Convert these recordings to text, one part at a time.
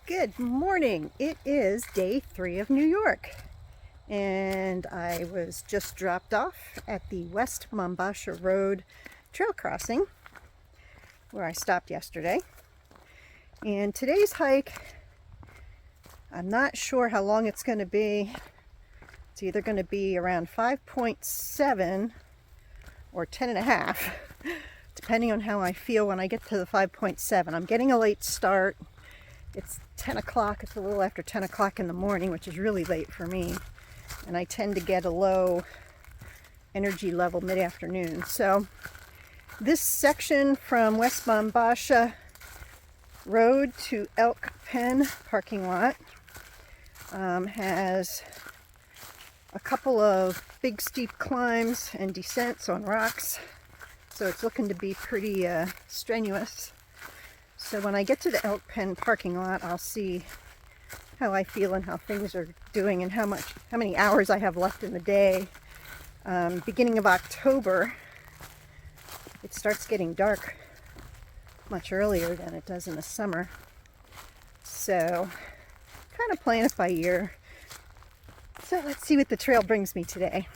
Good morning. It is day 3 of New York, and I was just dropped off at the West Mombasa Road trail crossing where I stopped yesterday. And today's hike, I'm not sure how long it's going to be. It's either going to be around 5.7 or 10.5, depending on how I feel when I get to the 5.7. I'm getting a late start. It's 10 o'clock. It's a little after 10 o'clock in the morning, which is really late for me. And I tend to get a low energy level mid-afternoon. So this section from West Mombasa Road to Elk Pen parking lot has a couple of big steep climbs and descents on rocks. So it's looking to be pretty strenuous. So when I get to the Elk Pen parking lot, I'll see how I feel and how things are doing and how many hours I have left in the day. Beginning of October, it starts getting dark much earlier than it does in the summer. So kind of playing it by ear. So let's see what the trail brings me today.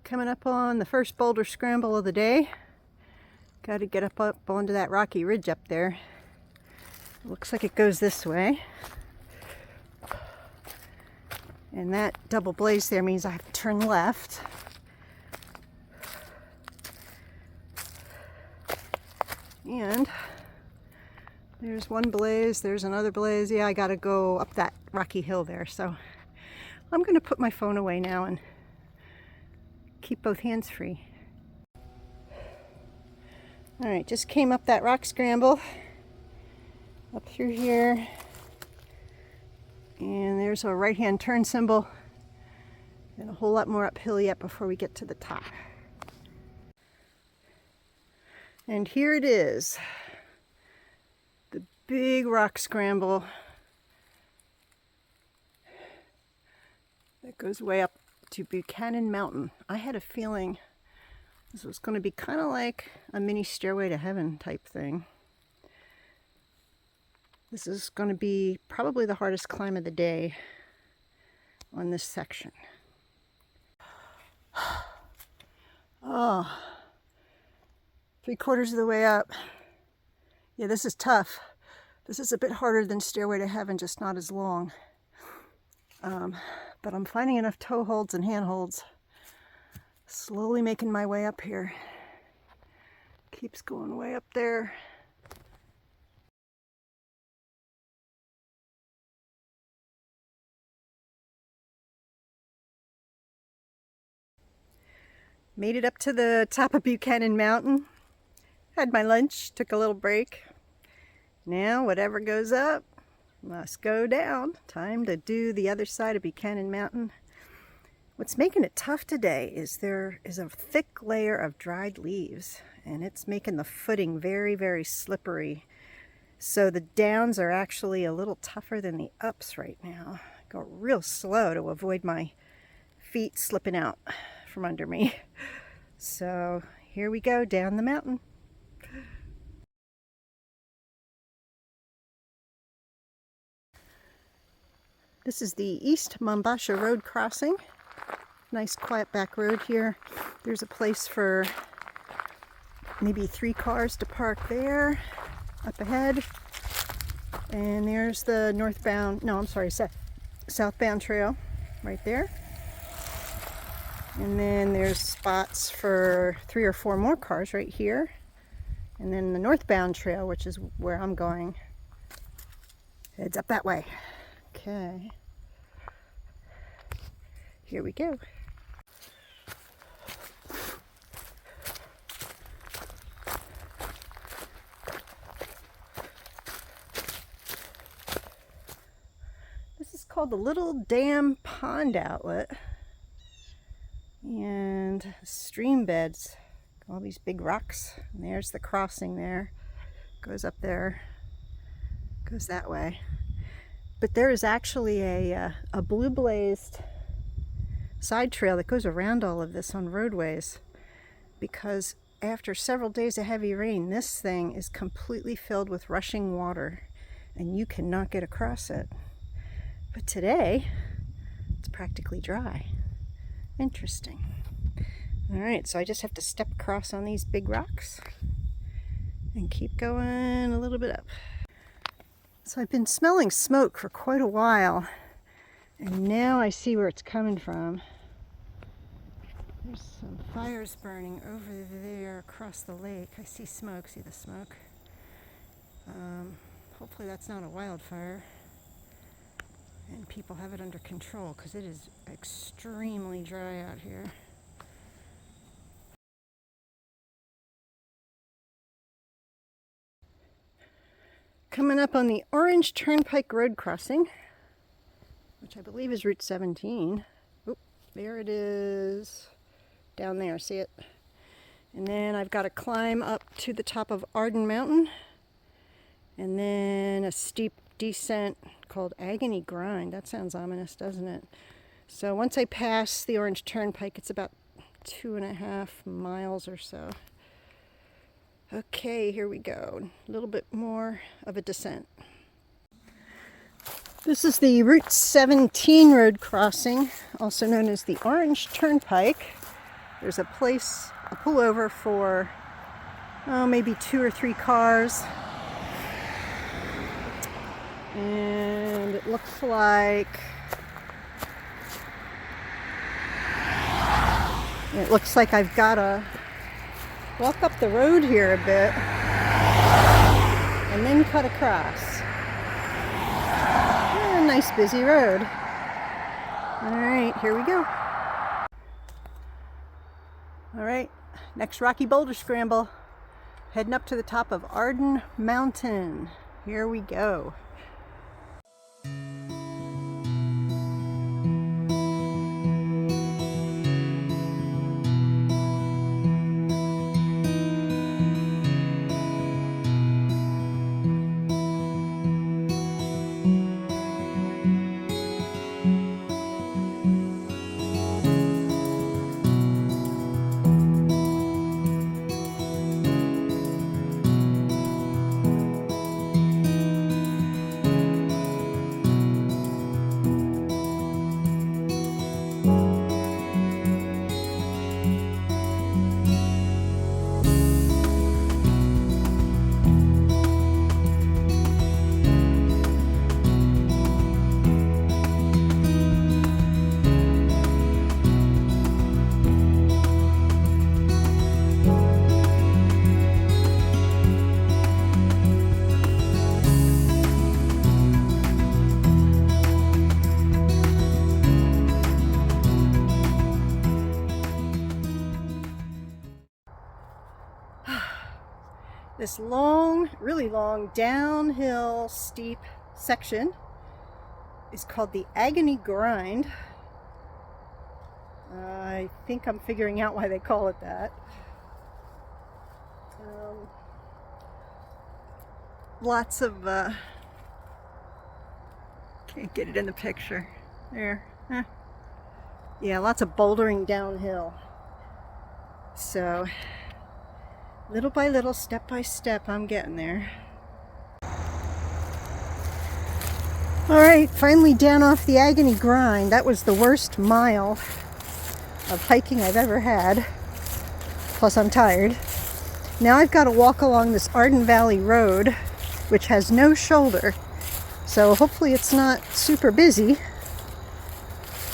Coming up on the first boulder scramble of the day. Got to get up onto that rocky ridge up there. Looks like it goes this way. And that double blaze there means I have to turn left. And there's one blaze, there's another blaze. Yeah, I got to go up that rocky hill there. So I'm going to put my phone away now and keep both hands free. All right, just came up that rock scramble up through here, and there's a right-hand turn symbol and a whole lot more uphill yet before we get to the top. And here it is, the big rock scramble that goes way up to Buchanan Mountain. I had a feeling this was going to be kind of like a mini Stairway to Heaven type thing. This is going to be probably the hardest climb of the day on this section. Oh, 3/4 of the way up. Yeah, this is tough. This is a bit harder than Stairway to Heaven, just not as long. But I'm finding enough toe holds and hand holds. Slowly making my way up here. Keeps going way up there. Made it up to the top of Buchanan Mountain. Had my lunch, took a little break. Now whatever goes up must go down. Time to do the other side of Buchanan Mountain. What's making it tough today is there is a thick layer of dried leaves, and it's making the footing very, very slippery. So the downs are actually a little tougher than the ups right now. Go real slow to avoid my feet slipping out from under me. So here we go down the mountain. This is the East Mombasa Road crossing. Nice quiet back road here. There's a place for maybe 3 cars to park there, up ahead. And there's the southbound trail right there. And then there's spots for 3 or 4 more cars right here. And then the northbound trail, which is where I'm going, heads up that way. Okay. Here we go. This is called the Little Dam Pond Outlet. And stream beds. All these big rocks. And there's the crossing there. Goes up there. Goes that way. But there is actually a blue blazed side trail that goes around all of this on roadways, because after several days of heavy rain, this thing is completely filled with rushing water and you cannot get across it. But today it's practically dry. Interesting. All right, so I just have to step across on these big rocks and keep going a little bit up. So I've been smelling smoke for quite a while, and now I see where it's coming from. There's some fires burning over there across the lake. I see smoke. See the smoke? Hopefully that's not a wildfire and people have it under control, because it is extremely dry out here. Coming up on the Orange Turnpike Road crossing, which I believe is Route 17. Oop, there it is. Down there, see it? And then I've got to climb up to the top of Arden Mountain, and then a steep descent called Agony Grind. That sounds ominous, doesn't it? So once I pass the Orange Turnpike, it's about 2.5 miles or so. Okay, here we go. A little bit more of a descent. This is the Route 17 road crossing, also known as the Orange Turnpike. There's a place, a pullover for maybe 2 or 3 cars. And it looks like I've got to walk up the road here a bit and then cut across. A nice busy road. All right, here we go. All right, next rocky boulder scramble. Heading up to the top of Arden Mountain. Here we go. This long, really long downhill steep section is called the Agony Grind. I think I'm figuring out why they call it that. Lots of, can't get it in the picture. There. Yeah, lots of bouldering downhill. So, little by little, step by step, I'm getting there. All right, finally down off the Agony Grind. That was the worst mile. of hiking I've ever had. Plus I'm tired. Now I've got to walk along this Arden Valley Road, which has no shoulder. So hopefully it's not super busy.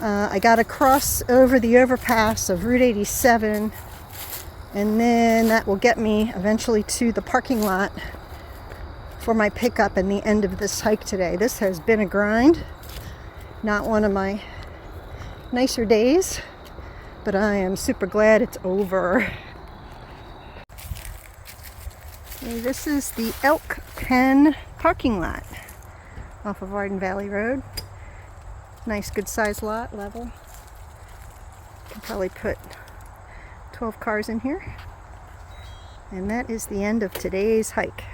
I got to cross over the overpass of Route 87, and then that will get me eventually to the parking lot for my pickup and the end of this hike today. This has been a grind. Not one of my nicer days, but I am super glad it's over. Okay, this is the Elk Pen parking lot off of Arden Valley Road. Nice good sized lot, level. Can probably put 12 cars in here. And that is the end of today's hike.